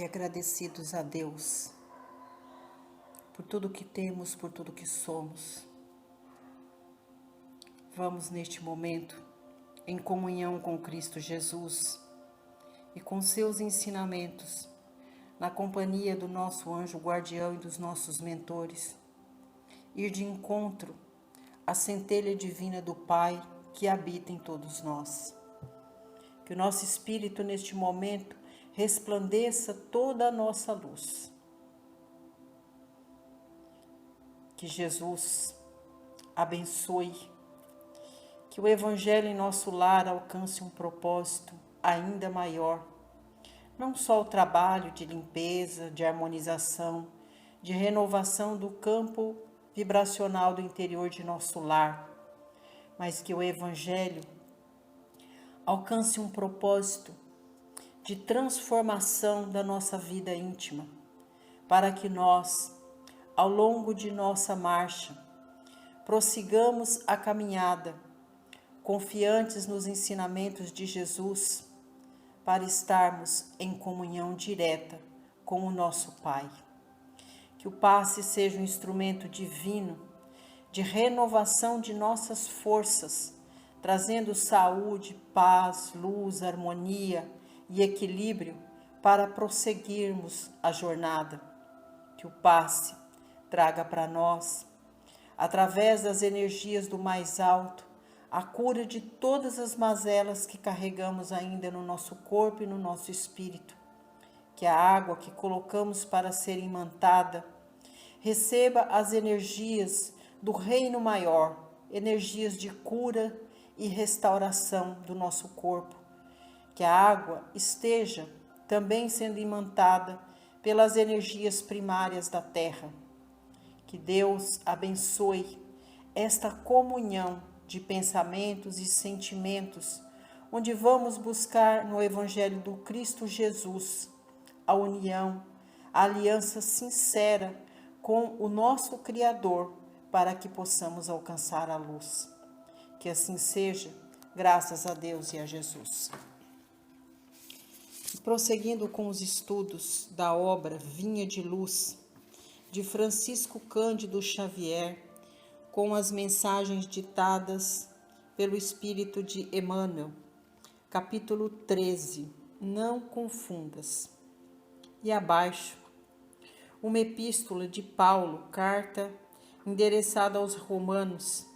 e agradecidos a Deus por tudo que temos, por tudo que somos. Vamos neste momento, em comunhão com Cristo Jesus e com seus ensinamentos, na companhia do nosso anjo guardião e dos nossos mentores, ir de encontro à centelha divina do Pai que habita em todos nós. Que o nosso espírito neste momento resplandeça toda a nossa luz. Que Jesus abençoe, que o Evangelho em nosso lar alcance um propósito ainda maior. Não só o trabalho de limpeza, de harmonização, de renovação do campo vibracional do interior de nosso lar, mas que o Evangelho alcance um propósito de transformação da nossa vida íntima, para que nós, ao longo de nossa marcha, prossigamos a caminhada, confiantes nos ensinamentos de Jesus, para estarmos em comunhão direta com o nosso Pai. Que o passe seja um instrumento divino de renovação de nossas forças, trazendo saúde, paz, luz, harmonia e equilíbrio para prosseguirmos a jornada. Que o passe traga para nós, através das energias do mais alto, a cura de todas as mazelas que carregamos ainda no nosso corpo e no nosso espírito. Que a água que colocamos para ser imantada receba as energias do reino maior, energias de cura e restauração do nosso corpo. Que a água esteja também sendo imantada pelas energias primárias da terra. Que Deus abençoe esta comunhão de pensamentos e sentimentos, onde vamos buscar no Evangelho do Cristo Jesus a união, a aliança sincera com o nosso Criador, para que possamos alcançar a luz. Que assim seja, graças a Deus e a Jesus. Prosseguindo com os estudos da obra Vinha de Luz, de Francisco Cândido Xavier, com as mensagens ditadas pelo Espírito de Emmanuel, capítulo 13, Não confundas. E abaixo, uma epístola de Paulo, carta endereçada aos Romanos,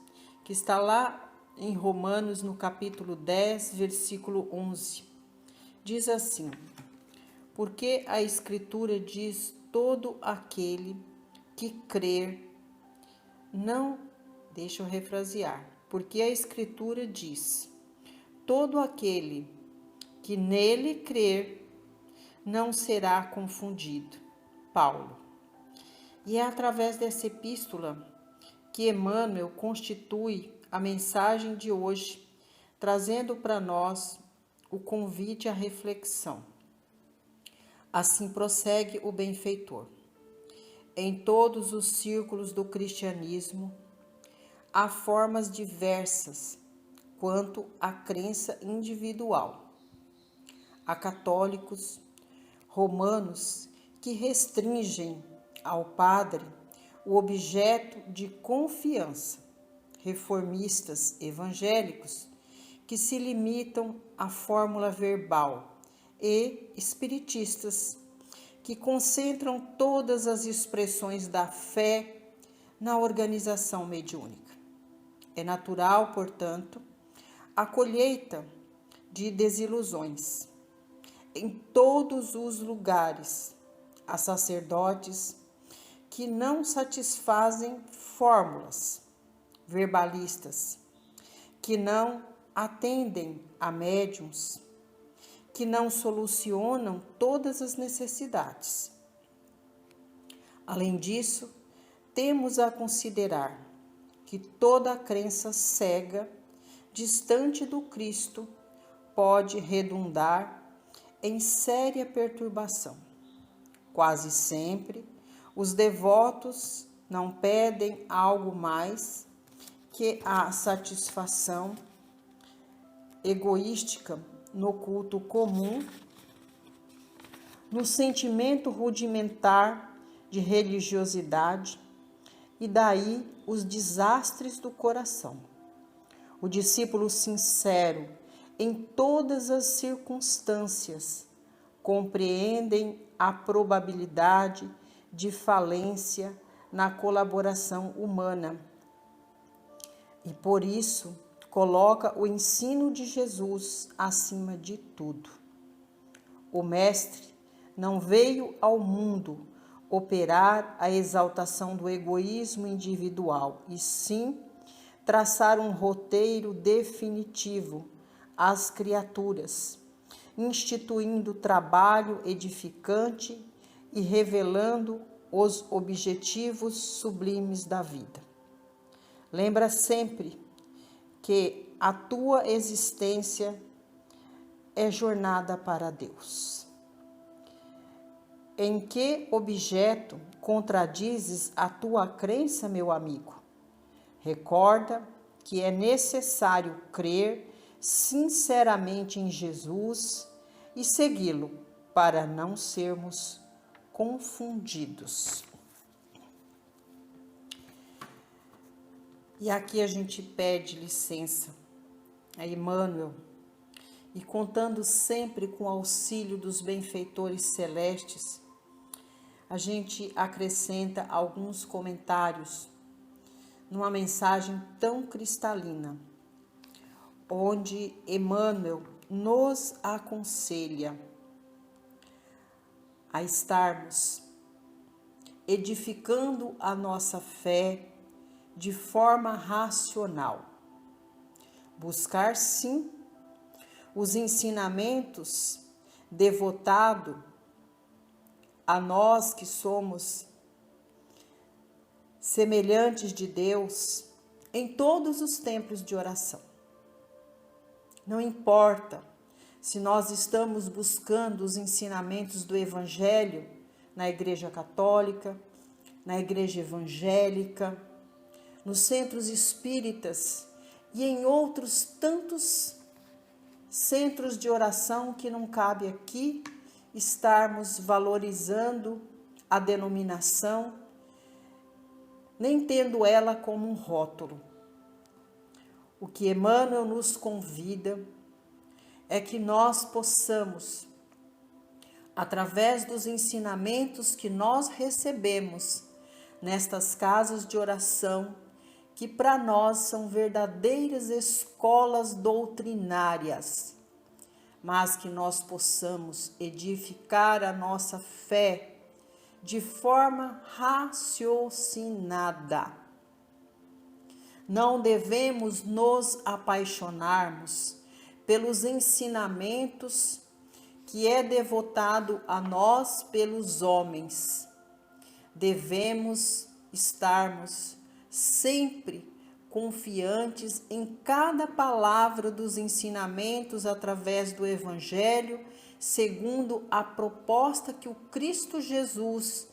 que está lá em Romanos, no capítulo 10, versículo 11. Diz assim: porque a Escritura diz todo aquele que crer, não, deixa eu refrasear, porque a Escritura diz, todo aquele que nele crer não será confundido. Paulo. E é através dessa epístola que Emmanuel constitui a mensagem de hoje, trazendo para nós o convite à reflexão. Assim prossegue o benfeitor. Em todos os círculos do cristianismo, há formas diversas quanto à crença individual. Há católicos, romanos, que restringem ao padre o objeto de confiança, reformistas evangélicos, que se limitam à fórmula verbal, e espiritistas, que concentram todas as expressões da fé na organização mediúnica. É natural, portanto, a colheita de desilusões. Em todos os lugares, há sacerdotes que não satisfazem fórmulas, verbalistas, que não atendem a médiuns, que não solucionam todas as necessidades. Além disso, temos a considerar que toda a crença cega, distante do Cristo, pode redundar em séria perturbação. Quase sempre, os devotos não pedem algo mais que a satisfação egoística no culto comum no sentimento rudimentar de religiosidade e daí os desastres do coração. O discípulo sincero, em todas as circunstâncias, compreendem a probabilidade de falência na colaboração humana e, por isso, coloca o ensino de Jesus acima de tudo. O Mestre não veio ao mundo operar a exaltação do egoísmo individual, e sim traçar um roteiro definitivo às criaturas, instituindo trabalho edificante e revelando os objetivos sublimes da vida. Lembra sempre que a tua existência é jornada para Deus. Em que objeto contradizes a tua crença, meu amigo? Recorda que é necessário crer sinceramente em Jesus e segui-lo para não sermos confundidos. E aqui a gente pede licença a Emmanuel e, contando sempre com o auxílio dos benfeitores celestes, a gente acrescenta alguns comentários numa mensagem tão cristalina, onde Emmanuel nos aconselha a estarmos edificando a nossa fé de forma racional. Buscar, sim, os ensinamentos devotados a nós que somos semelhantes de Deus em todos os tempos de oração. Não importa se nós estamos buscando os ensinamentos do Evangelho na Igreja Católica, na Igreja Evangélica, nos centros espíritas e em outros tantos centros de oração que não cabe aqui estarmos valorizando a denominação, nem tendo ela como um rótulo. O que Emmanuel nos convida é que nós possamos, através dos ensinamentos que nós recebemos nestas casas de oração, que para nós são verdadeiras escolas doutrinárias, mas que nós possamos edificar a nossa fé de forma raciocinada. Não devemos nos apaixonarmos pelos ensinamentos que é devotado a nós pelos homens. Devemos estarmos sempre confiantes em cada palavra dos ensinamentos através do Evangelho, segundo a proposta que o Cristo Jesus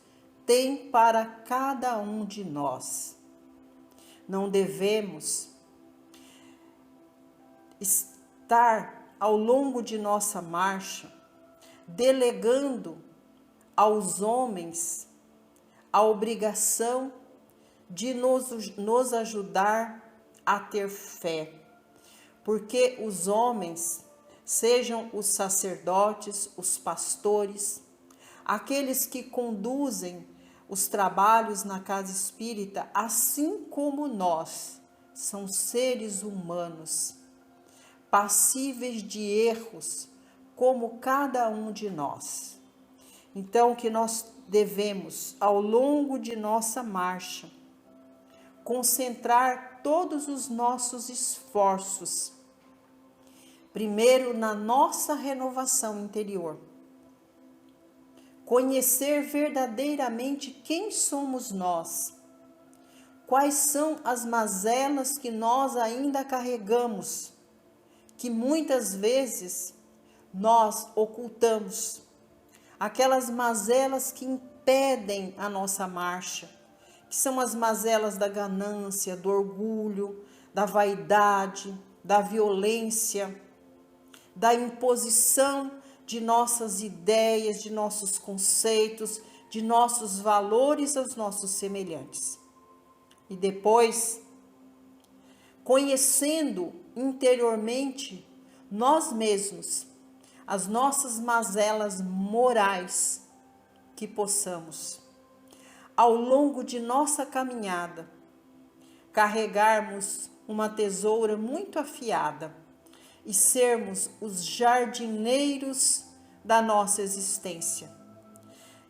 tem para cada um de nós. Não devemos estar ao longo de nossa marcha delegando aos homens a obrigação de nos ajudar a ter fé, porque os homens, sejam os sacerdotes, os pastores, aqueles que conduzem os trabalhos na casa espírita, assim como nós, são seres humanos, passíveis de erros, como cada um de nós. Então, que nós devemos, ao longo de nossa marcha, concentrar todos os nossos esforços, primeiro na nossa renovação interior, conhecer verdadeiramente quem somos nós, quais são as mazelas que nós ainda carregamos, que muitas vezes nós ocultamos, aquelas mazelas que impedem a nossa marcha, que são as mazelas da ganância, do orgulho, da vaidade, da violência, da imposição de nossas ideias, de nossos conceitos, de nossos valores aos nossos semelhantes. E depois, conhecendo interiormente nós mesmos, as nossas mazelas morais, que possamos, ao longo de nossa caminhada, carregarmos uma tesoura muito afiada e sermos os jardineiros da nossa existência.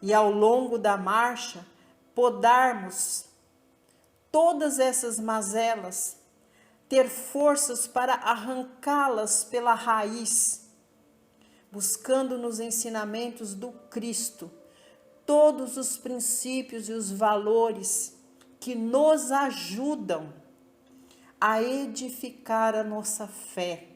E ao longo da marcha, podarmos todas essas mazelas, ter forças para arrancá-las pela raiz, buscando nos ensinamentos do Cristo todos os princípios e os valores que nos ajudam a edificar a nossa fé,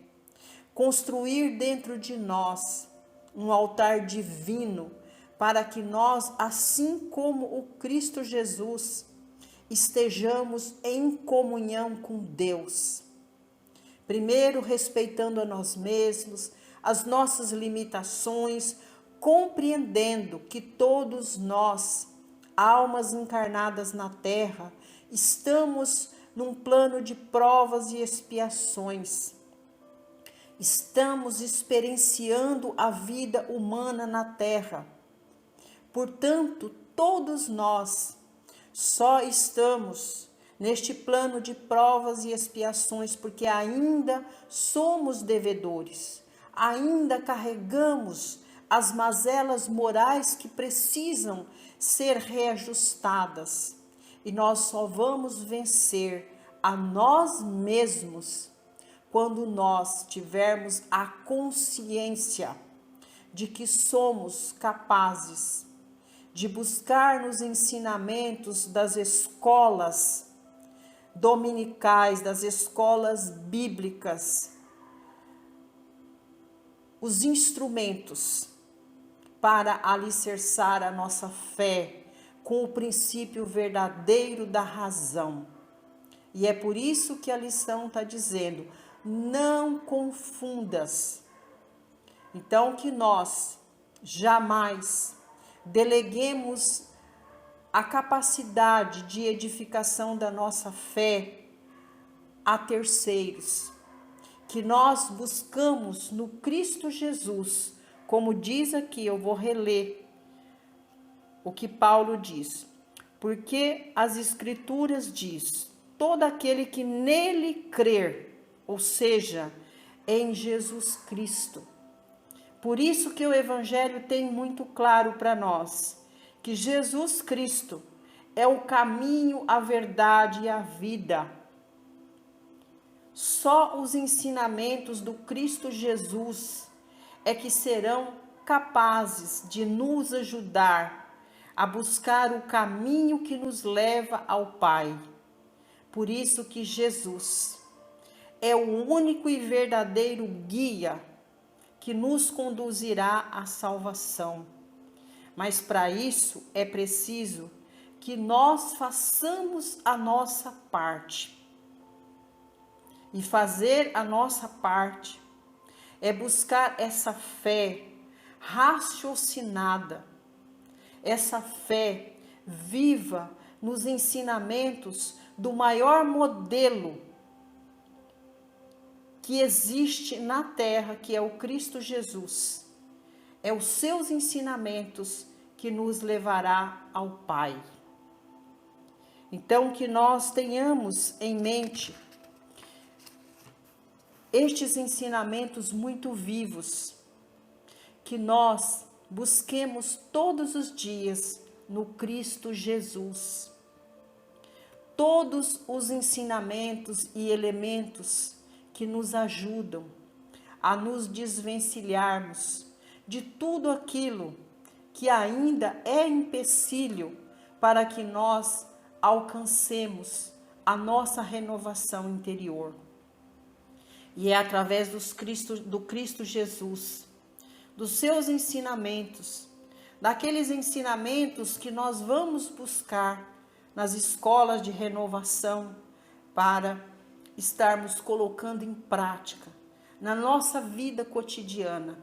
construir dentro de nós um altar divino para que nós, assim como o Cristo Jesus, estejamos em comunhão com Deus. Primeiro, respeitando a nós mesmos, as nossas limitações, compreendendo que todos nós, almas encarnadas na terra, estamos num plano de provas e expiações. Estamos experienciando a vida humana na terra. Portanto, todos nós só estamos neste plano de provas e expiações porque ainda somos devedores, ainda carregamos as mazelas morais que precisam ser reajustadas. E nós só vamos vencer a nós mesmos quando nós tivermos a consciência de que somos capazes de buscar nos ensinamentos das escolas dominicais, das escolas bíblicas, os instrumentos para alicerçar a nossa fé com o princípio verdadeiro da razão. E é por isso que a lição está dizendo, não confundas. Então, que nós jamais deleguemos a capacidade de edificação da nossa fé a terceiros, que nós buscamos no Cristo Jesus, como diz aqui, eu vou reler o que Paulo diz, porque as Escrituras diz, todo aquele que nele crer, ou seja, em Jesus Cristo. Por isso que o Evangelho tem muito claro para nós, que Jesus Cristo é o caminho, a verdade e a vida. Só os ensinamentos do Cristo Jesus é que serão capazes de nos ajudar a buscar o caminho que nos leva ao Pai. Por isso que Jesus é o único e verdadeiro guia que nos conduzirá à salvação. Mas para isso é preciso que nós façamos a nossa parte. E fazer a nossa parte é buscar essa fé raciocinada, essa fé viva nos ensinamentos do maior modelo que existe na terra, que é o Cristo Jesus. É os seus ensinamentos que nos levará ao Pai. Então, que nós tenhamos em mente estes ensinamentos muito vivos, que nós busquemos todos os dias no Cristo Jesus. Todos os ensinamentos e elementos que nos ajudam a nos desvencilharmos de tudo aquilo que ainda é empecilho para que nós alcancemos a nossa renovação interior. E é através do Cristo Jesus, dos seus ensinamentos, daqueles ensinamentos que nós vamos buscar nas escolas de renovação para estarmos colocando em prática na nossa vida cotidiana,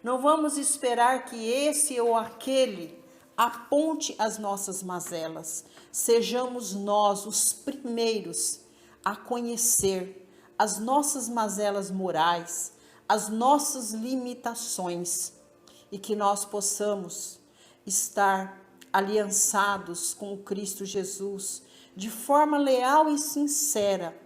Não vamos esperar que esse ou aquele aponte as nossas mazelas. Sejamos nós os primeiros a conhecer as nossas mazelas morais, as nossas limitações, e que nós possamos estar aliançados com o Cristo Jesus de forma leal e sincera,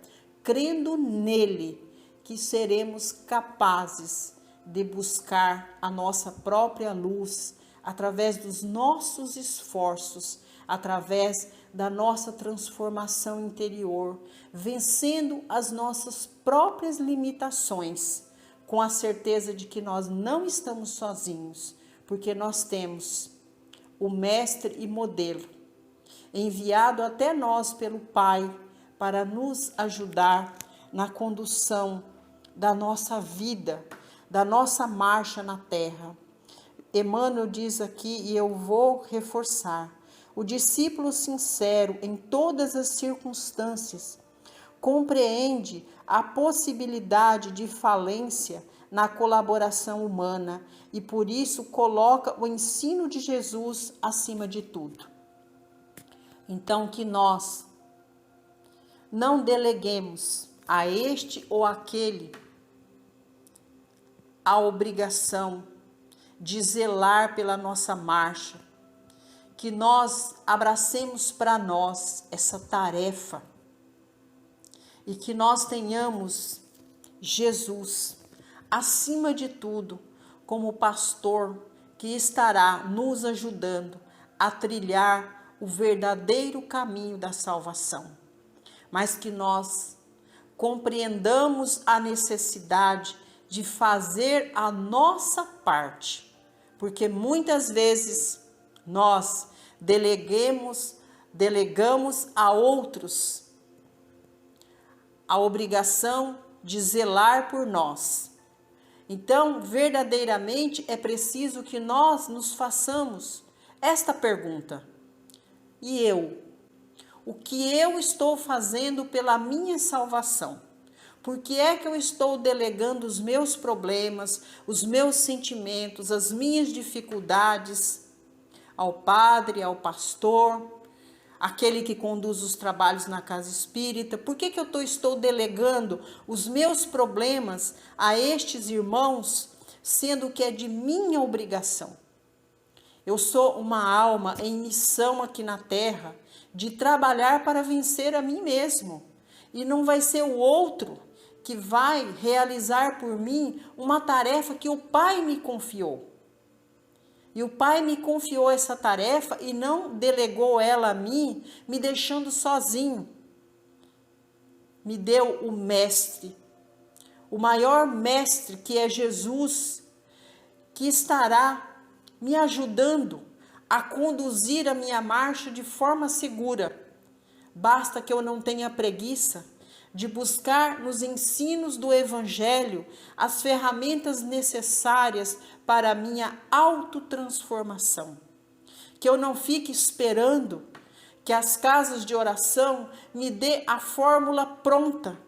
crendo nele, que seremos capazes de buscar a nossa própria luz através dos nossos esforços, através da nossa transformação interior, vencendo as nossas próprias limitações, com a certeza de que nós não estamos sozinhos, porque nós temos o mestre e modelo, enviado até nós pelo Pai, para nos ajudar na condução da nossa vida, da nossa marcha na terra. Emmanuel diz aqui, e eu vou reforçar: o discípulo sincero, em todas as circunstâncias, compreende a possibilidade de falência na colaboração humana e por isso coloca o ensino de Jesus acima de tudo. Então, que nós não deleguemos a este ou aquele a obrigação de zelar pela nossa marcha, que nós abracemos para nós essa tarefa e que nós tenhamos Jesus acima de tudo como pastor que estará nos ajudando a trilhar o verdadeiro caminho da salvação, mas que nós compreendamos a necessidade de fazer a nossa parte, porque muitas vezes nós delegamos a outros a obrigação de zelar por nós. Então, verdadeiramente é preciso que nós nos façamos esta pergunta: e eu? O que eu estou fazendo pela minha salvação? Por que é que eu estou delegando os meus problemas, os meus sentimentos, as minhas dificuldades ao padre, ao pastor, aquele que conduz os trabalhos na casa espírita? Por que eu estou delegando os meus problemas a estes irmãos, sendo que é de minha obrigação? Eu sou uma alma em missão aqui na terra de trabalhar para vencer a mim mesmo. E não vai ser o outro que vai realizar por mim uma tarefa que o Pai me confiou. E o Pai me confiou essa tarefa e não delegou ela a mim, me deixando sozinho. Me deu o mestre, o maior mestre, que é Jesus, que estará me ajudando a conduzir a minha marcha de forma segura. Basta que eu não tenha preguiça de buscar nos ensinos do Evangelho as ferramentas necessárias para a minha autotransformação. Que eu não fique esperando que as casas de oração me dê a fórmula pronta.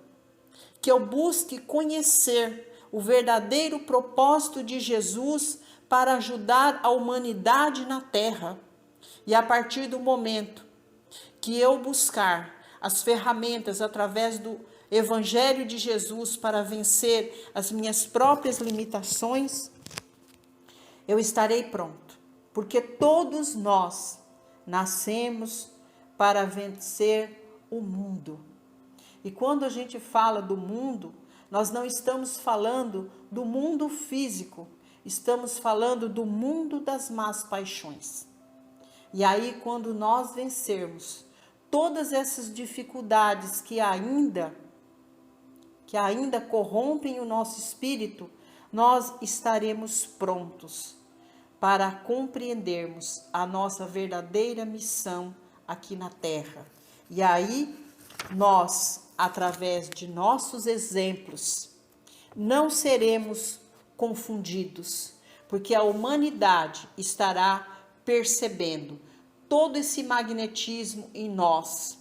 Que eu busque conhecer o verdadeiro propósito de Jesus para ajudar a humanidade na terra. E a partir do momento que eu buscar as ferramentas através do Evangelho de Jesus para vencer as minhas próprias limitações, eu estarei pronto, porque todos nós nascemos para vencer o mundo. E quando a gente fala do mundo, nós não estamos falando do mundo físico, estamos falando do mundo das más paixões. E aí, quando nós vencermos todas essas dificuldades que ainda corrompem o nosso espírito, nós estaremos prontos para compreendermos a nossa verdadeira missão aqui na Terra. E aí, nós, através de nossos exemplos, não seremos confundidos, porque a humanidade estará percebendo todo esse magnetismo em nós,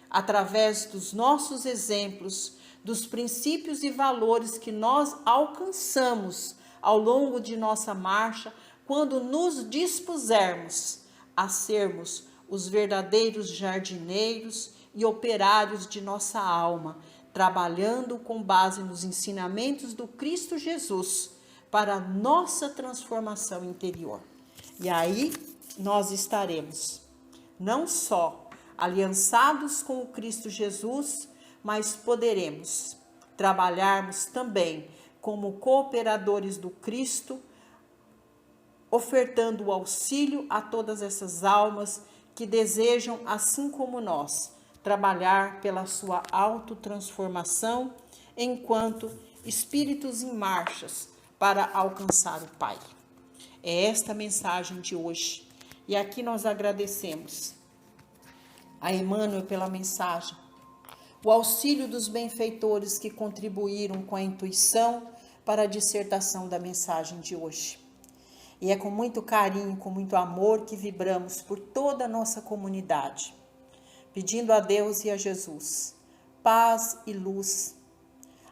através dos nossos exemplos, dos princípios e valores que nós alcançamos ao longo de nossa marcha, quando nos dispusermos a sermos os verdadeiros jardineiros e operários de nossa alma, trabalhando com base nos ensinamentos do Cristo Jesus para a nossa transformação interior. E aí nós estaremos não só aliançados com o Cristo Jesus, mas poderemos trabalharmos também como cooperadores do Cristo, ofertando o auxílio a todas essas almas que desejam, assim como nós, trabalhar pela sua autotransformação enquanto espíritos em marchas para alcançar o Pai. É esta a mensagem de hoje. E aqui nós agradecemos a Emmanuel pela mensagem, o auxílio dos benfeitores que contribuíram com a intuição para a dissertação da mensagem de hoje. E é com muito carinho, com muito amor que vibramos por toda a nossa comunidade, pedindo a Deus e a Jesus paz e luz.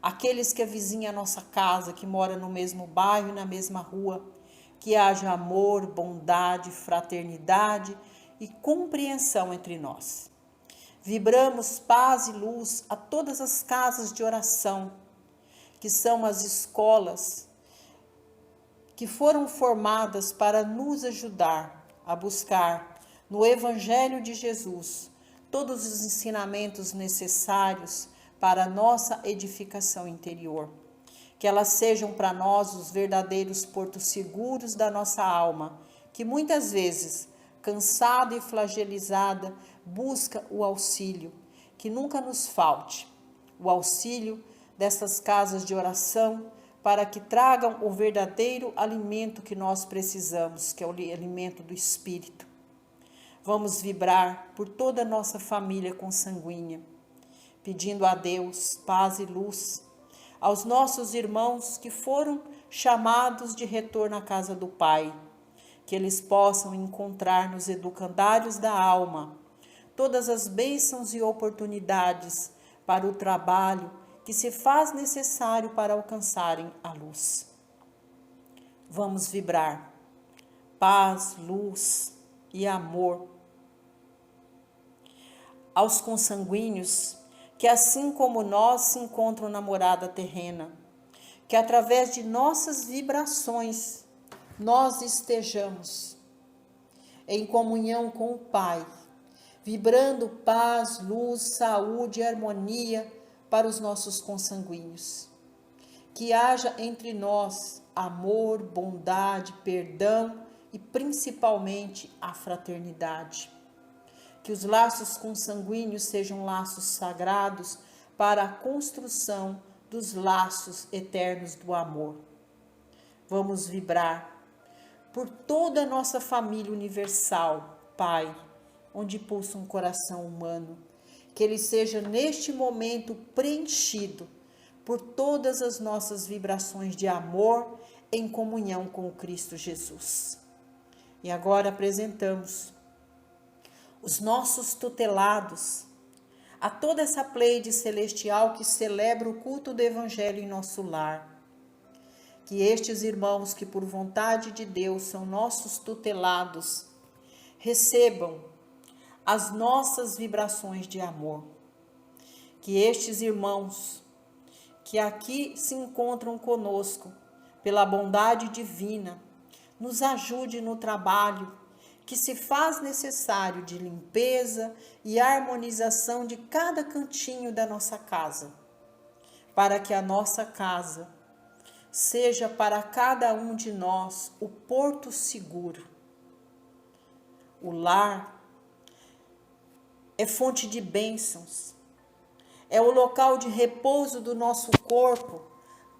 Aqueles que avizinham a nossa casa, que moram no mesmo bairro e na mesma rua, que haja amor, bondade, fraternidade e compreensão entre nós. Vibramos paz e luz a todas as casas de oração, que são as escolas que foram formadas para nos ajudar a buscar no Evangelho de Jesus todos os ensinamentos necessários para a nossa edificação interior. Que elas sejam para nós os verdadeiros portos seguros da nossa alma, que muitas vezes, cansada e flagelizada, busca o auxílio, que nunca nos falte o auxílio dessas casas de oração, para que tragam o verdadeiro alimento que nós precisamos, que é o alimento do Espírito. Vamos vibrar por toda a nossa família consanguínea, pedindo a Deus paz e luz, aos nossos irmãos que foram chamados de retorno à casa do Pai, que eles possam encontrar nos educandários da alma todas as bênçãos e oportunidades para o trabalho que se faz necessário para alcançarem a luz. Vamos vibrar paz, luz e amor aos consanguíneos que, assim como nós, se encontram na morada terrena, que através de nossas vibrações nós estejamos em comunhão com o Pai, vibrando paz, luz, saúde e harmonia para os nossos consanguíneos. Que haja entre nós amor, bondade, perdão e principalmente a fraternidade. Que os laços consanguíneos sejam laços sagrados para a construção dos laços eternos do amor. Vamos vibrar por toda a nossa família universal, Pai, onde pulsa um coração humano, que ele seja neste momento preenchido por todas as nossas vibrações de amor em comunhão com o Cristo Jesus. E agora apresentamos os nossos tutelados, a toda essa pleiade celestial que celebra o culto do Evangelho em nosso lar. Que estes irmãos que por vontade de Deus são nossos tutelados, recebam as nossas vibrações de amor. Que estes irmãos que aqui se encontram conosco, pela bondade divina, nos ajude no trabalho que se faz necessário de limpeza e harmonização de cada cantinho da nossa casa, para que a nossa casa seja para cada um de nós o porto seguro. O lar é fonte de bênçãos, é o local de repouso do nosso corpo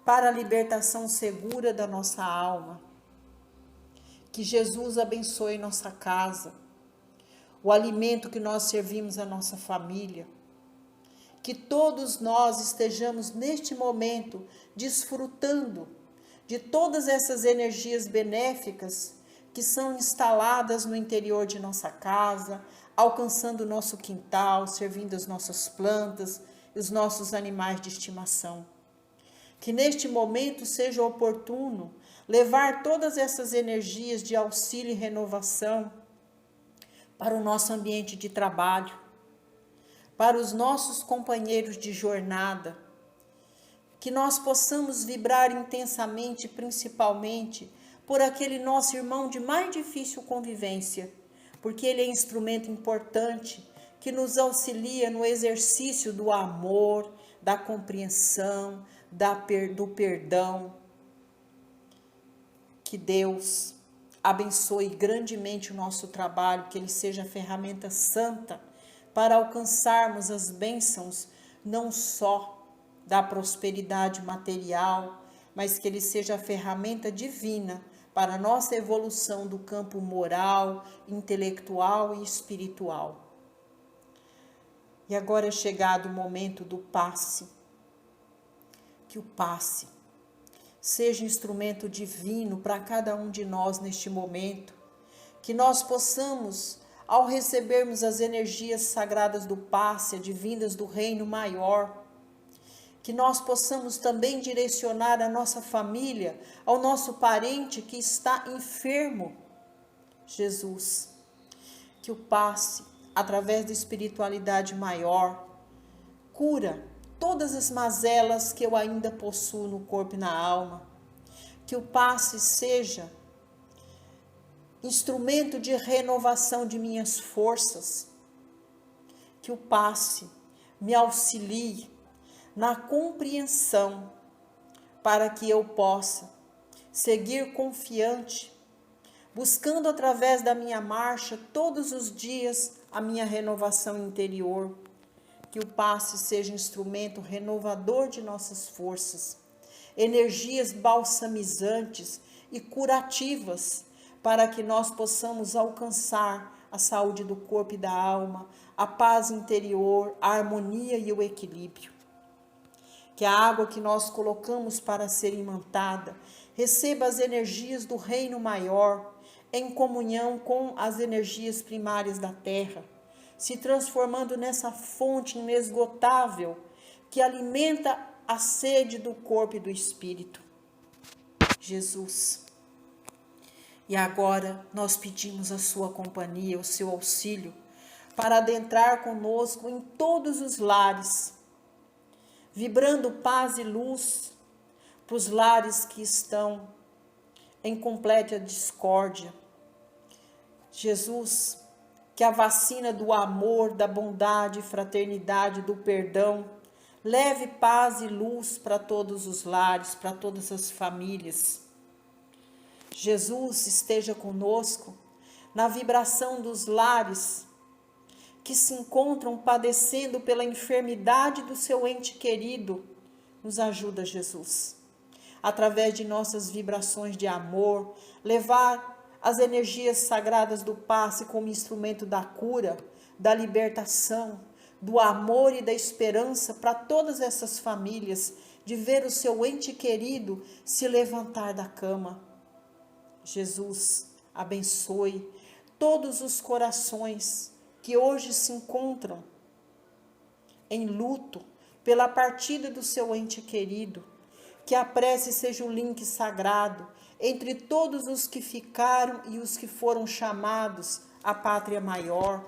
para a libertação segura da nossa alma. Que Jesus abençoe nossa casa, o alimento que nós servimos à nossa família. Que todos nós estejamos neste momento desfrutando de todas essas energias benéficas que são instaladas no interior de nossa casa, alcançando o nosso quintal, servindo as nossas plantas e os nossos animais de estimação. Que neste momento seja oportuno levar todas essas energias de auxílio e renovação para o nosso ambiente de trabalho, para os nossos companheiros de jornada, que nós possamos vibrar intensamente, principalmente por aquele nosso irmão de mais difícil convivência, porque ele é instrumento importante que nos auxilia no exercício do amor, da compreensão, do perdão. Que Deus abençoe grandemente o nosso trabalho, que ele seja ferramenta santa para alcançarmos as bênçãos não só da prosperidade material, mas que ele seja a ferramenta divina para a nossa evolução do campo moral, intelectual e espiritual. E agora é chegado o momento do passe. Que o passe seja instrumento divino para cada um de nós neste momento. Que nós possamos, ao recebermos as energias sagradas do passe, advindas do reino maior, que nós possamos também direcionar a nossa família, ao nosso parente que está enfermo. Jesus, que o passe, através da espiritualidade maior, cura todas as mazelas que eu ainda possuo no corpo e na alma. Que o passe seja instrumento de renovação de minhas forças. Que o passe me auxilie na compreensão para que eu possa seguir confiante, buscando através da minha marcha todos os dias a minha renovação interior. Que o passe seja instrumento renovador de nossas forças, energias balsamizantes e curativas, para que nós possamos alcançar a saúde do corpo e da alma, a paz interior, a harmonia e o equilíbrio. Que a água que nós colocamos para ser imantada receba as energias do reino maior, em comunhão com as energias primárias da terra, se transformando nessa fonte inesgotável que alimenta a sede do corpo e do espírito. Jesus. E agora nós pedimos a sua companhia, o seu auxílio, para adentrar conosco em todos os lares, vibrando paz e luz para os lares que estão em completa discórdia. Jesus, que a vacina do amor, da bondade, fraternidade, do perdão, leve paz e luz para todos os lares, para todas as famílias. Jesus esteja conosco na vibração dos lares que se encontram padecendo pela enfermidade do seu ente querido. Nos ajuda, Jesus, através de nossas vibrações de amor, levar as energias sagradas do passe como instrumento da cura, da libertação, do amor e da esperança para todas essas famílias, de ver o seu ente querido se levantar da cama. Jesus, abençoe todos os corações que hoje se encontram em luto pela partida do seu ente querido. Que a prece seja o link sagrado entre todos os que ficaram e os que foram chamados à pátria maior.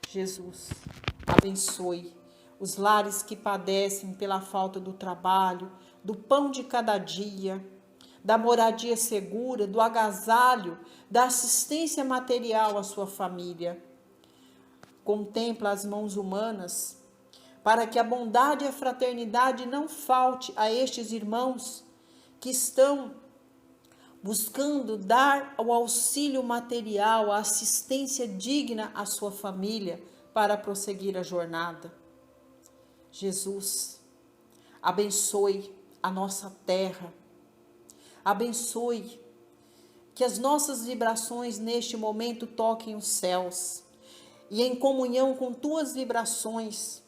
Jesus, abençoe os lares que padecem pela falta do trabalho, do pão de cada dia, da moradia segura, do agasalho, da assistência material à sua família. Contempla as mãos humanas, para que a bondade e a fraternidade não falte a estes irmãos que estão buscando dar o auxílio material, a assistência digna à sua família para prosseguir a jornada. Jesus, abençoe a nossa terra, abençoe que as nossas vibrações neste momento toquem os céus e em comunhão com tuas vibrações,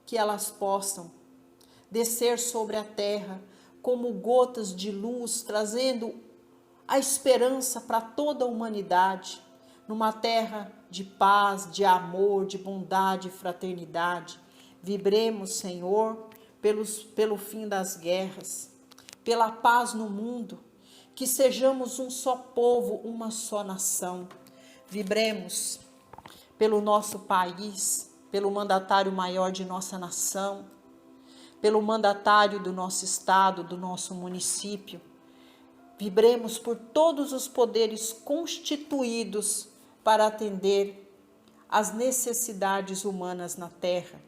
que elas possam descer sobre a terra como gotas de luz, trazendo a esperança para toda a humanidade, numa terra de paz, de amor, de bondade e fraternidade. Vibremos, Senhor, pelo fim das guerras, pela paz no mundo, que sejamos um só povo, uma só nação. Vibremos pelo nosso país, pelo mandatário maior de nossa nação, pelo mandatário do nosso estado, do nosso município. Vibremos por todos os poderes constituídos para atender às necessidades humanas na terra.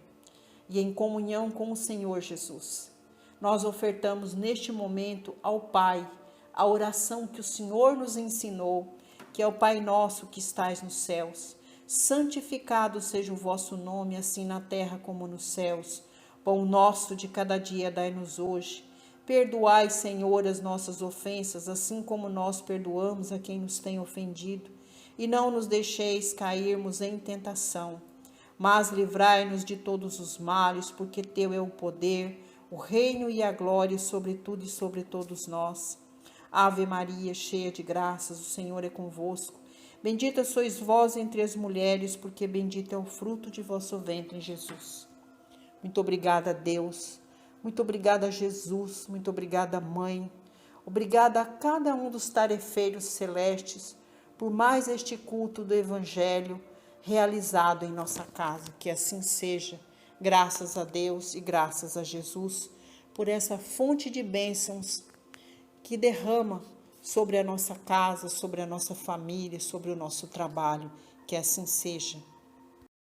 E em comunhão com o Senhor Jesus, nós ofertamos neste momento ao Pai a oração que o Senhor nos ensinou, que é o Pai nosso que estais nos céus. Santificado seja o vosso nome, assim na terra como nos céus. Pão nosso de cada dia dai-nos hoje. Perdoai, Senhor, as nossas ofensas, assim como nós perdoamos a quem nos tem ofendido. E não nos deixeis cairmos em tentação, mas livrai-nos de todos os males, porque teu é o poder, o reino e a glória sobre tudo e sobre todos nós. Ave Maria, cheia de graças, o Senhor é convosco. Bendita sois vós entre as mulheres, porque bendito é o fruto de vosso ventre, Jesus. Muito obrigada, Deus. Muito obrigada, Jesus. Muito obrigada, Mãe. Obrigada a cada um dos tarefeiros celestes por mais este culto do Evangelho realizado em nossa casa. Que assim seja. Graças a Deus e graças a Jesus por essa fonte de bênçãos que derrama sobre a nossa casa, sobre a nossa família, sobre o nosso trabalho. Que assim seja.